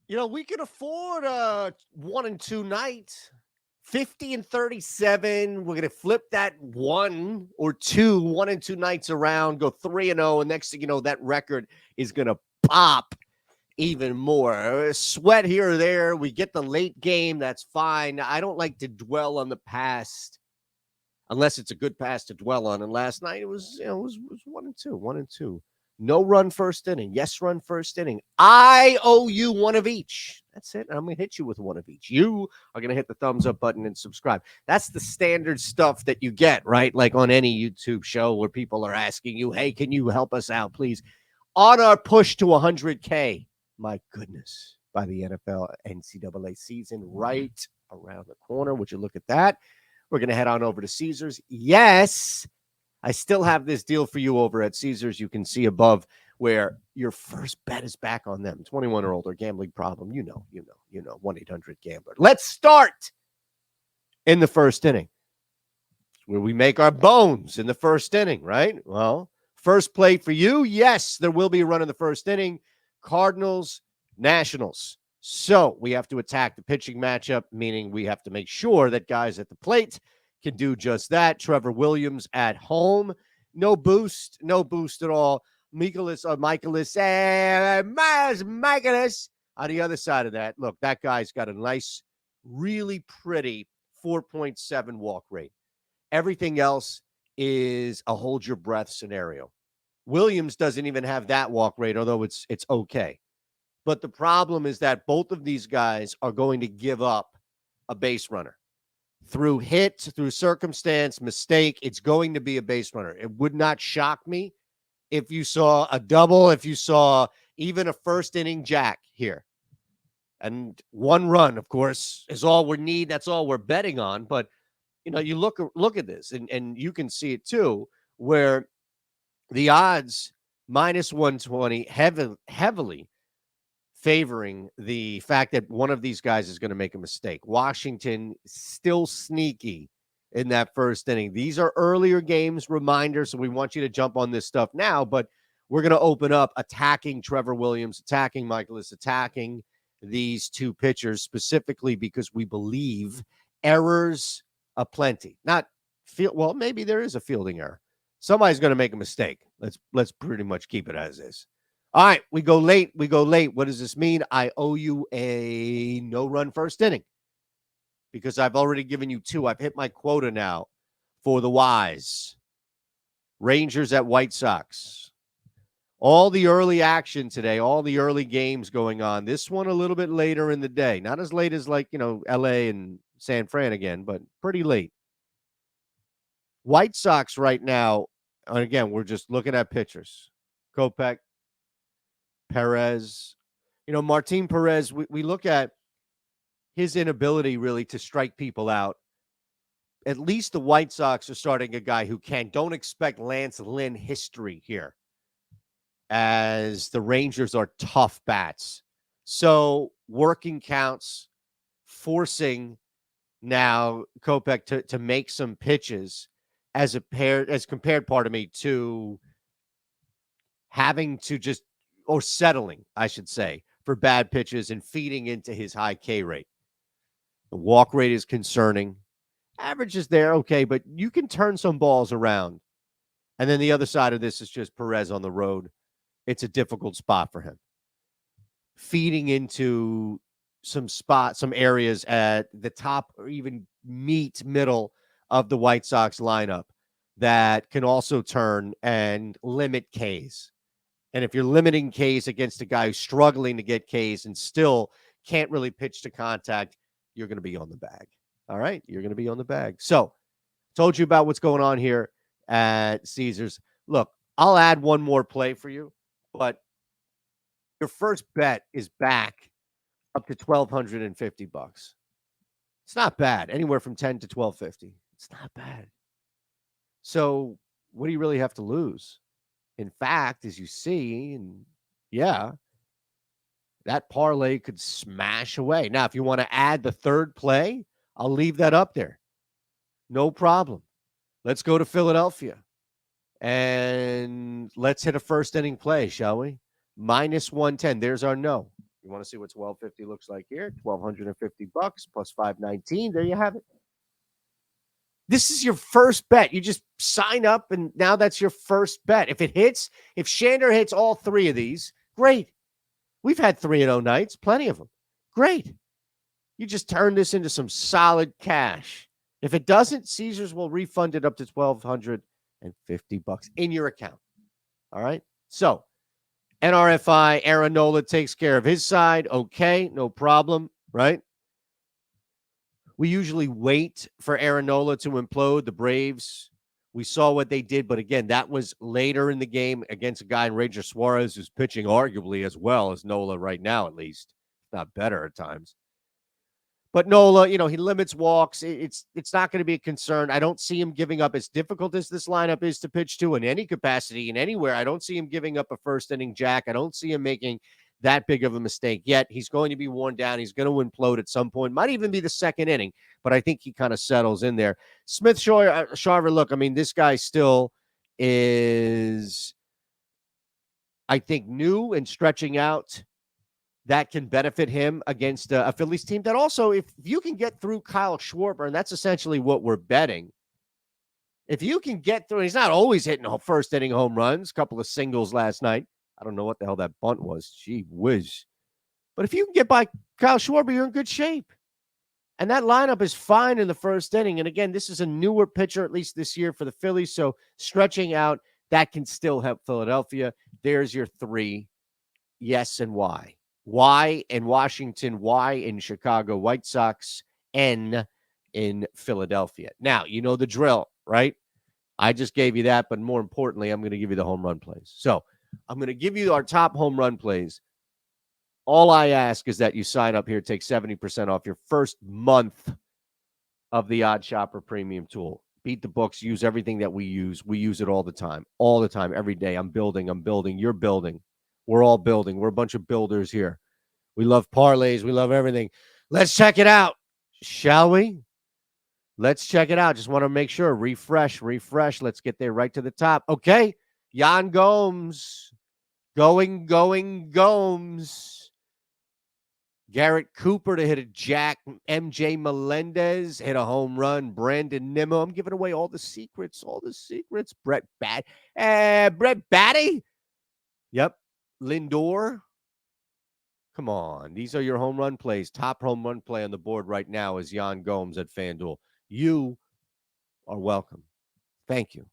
We can afford a 1-2 night. 50 and 37. We're going to flip that 1 and 2 nights around, go 3-0. And next thing you know, that record is going to pop even more. Sweat here or there. We get the late game. That's fine. I don't like to dwell on the past unless it's a good pass to dwell on. And last night it was 1-2, 1-2. No run first inning. Yes, run first inning. I owe you one of each. That's it. I'm going to hit you with one of each. You are going to hit the thumbs up button and subscribe. That's the standard stuff that you get, right? Like on any YouTube show where people are asking you, hey, can you help us out, please? On our push to 100K, my goodness, by the NFL NCAA season right around the corner. Would you look at that? We're going to head on over to Caesars. Yes, I still have this deal for you over at Caesars. You can see above where your first bet is back on them. 21 or older, gambling problem. You know. 1-800-GAMBLER. Let's start in the first inning where we make our bones in the first inning, right? Well, first play for you. Yes, there will be a run in the first inning. Cardinals, Nationals. So we have to attack the pitching matchup, meaning we have to make sure that guys at the plate can do just that. Trevor Williams at home. No boost at all. Michaelis on the other side of that. Look, that guy's got a nice, really pretty 4.7 walk rate. Everything else is a hold your breath scenario. Williams doesn't even have that walk rate, although it's okay. But the problem is that both of these guys are going to give up a base runner. Through hit, through circumstance, mistake, it's going to be a base runner. It would not shock me if you saw a double, if you saw even a first inning jack here. And one run, of course, is all we need. That's all we're betting on. But, you look at this, and you can see it too, where the odds minus 120 heavily favoring the fact that one of these guys is going to make a mistake. Washington still sneaky in that first inning. These are earlier games, reminders, so we want you to jump on this stuff now, but we're going to open up attacking Trevor Williams, attacking Michaelis, attacking these two pitchers specifically because we believe errors aplenty. Maybe there is a fielding error. Somebody's going to make a mistake. Let's pretty much keep it as is. All right, we go late. What does this mean? I owe you a no-run first inning because I've already given you two. I've hit my quota now for the Ys. Rangers at White Sox. All the early action today, all the early games going on. This one a little bit later in the day. Not as late as L.A. and San Fran again, but pretty late. White Sox right now, and again, we're just looking at pitchers. Kopech, Perez. Martin Perez, we look at his inability really to strike people out. At least the White Sox are starting a guy who can. Don't expect Lance Lynn history here, as the Rangers are tough bats. So working counts, forcing now Kopech to make some pitches as compared, to having to just, or settling, I should say, for bad pitches and feeding into his high K rate. The walk rate is concerning. Average is there, okay, but you can turn some balls around. And then the other side of this is just Perez on the road. It's a difficult spot for him. Feeding into some areas at the top or even middle of the White Sox lineup that can also turn and limit Ks. And if you're limiting Ks against a guy who's struggling to get Ks and still can't really pitch to contact, you're going to be on the bag. All right? You're going to be on the bag. So, told you about what's going on here at Caesars. Look, I'll add one more play for you, but your first bet is back up to $1,250. It's not bad. Anywhere from 10 to 1250. It's not bad. So, what do you really have to lose? In fact, as you see, and that parlay could smash away. Now, if you want to add the third play, I'll leave that up there. No problem. Let's go to Philadelphia. And let's hit a first inning play, shall we? Minus 110. There's our no. You want to see what 1250 looks like here? $1,250 plus 519. There you have it. This is your first bet. You just sign up, and now that's your first bet. If it hits, if Shander hits all three of these, great. We've had 3-0 nights, plenty of them. Great. You just turn this into some solid cash. If it doesn't, Caesars will refund it up to $1,250 in your account. All right? So, NRFI, Aaron Nola takes care of his side. Okay, no problem, right? We usually wait for Aaron Nola to implode. The Braves, we saw what they did, but again, that was later in the game against a guy in Ranger Suarez who's pitching arguably as well as Nola right now, at least, if not better at times. But Nola, he limits walks. It's not going to be a concern. I don't see him giving up, as difficult as this lineup is to pitch to in any capacity and anywhere. I don't see him giving up a first inning jack. I don't see him making that big of a mistake yet. He's going to be worn down. He's going to implode at some point. Might even be the second inning, but I think he kind of settles in there. Smith Sharver, look, I mean, this guy still is, I think, new and stretching out. That can benefit him against a Phillies team that also, if you can get through Kyle Schwarber, and that's essentially what we're betting. If you can get through, he's not always hitting first inning home runs, a couple of singles last night. I don't know what the hell that bunt was. Gee whiz. But if you can get by Kyle Schwarber, you're in good shape. And that lineup is fine in the first inning. And again, this is a newer pitcher, at least this year for the Phillies. So stretching out, that can still help Philadelphia. There's your three. Yes, and why. Y in Washington, Y in Chicago White Sox, N in Philadelphia. Now, you know the drill, right? I just gave you that, but more importantly, I'm going to give you the home run plays. So I'm going to give you our top home run plays. All I ask is that you sign up here, take 70% off your first month of the Odd Shopper Premium tool. Beat the books, use everything that we use. We use it all the time, every day. I'm building, you're building. We're all building. We're a bunch of builders here. We love parlays. We love everything. Let's check it out, shall we? Let's check it out. Just want to make sure. Refresh. Let's get there right to the top. Okay. Yan Gomes. Gomes. Garrett Cooper to hit a jack. MJ Melendez hit a home run. Brandon Nimmo. I'm giving away all the secrets. Brett Batty. Yep. Lindor. Come on. These are your home run plays. Top home run play on the board right now is Yan Gomes at FanDuel. You are welcome. Thank you.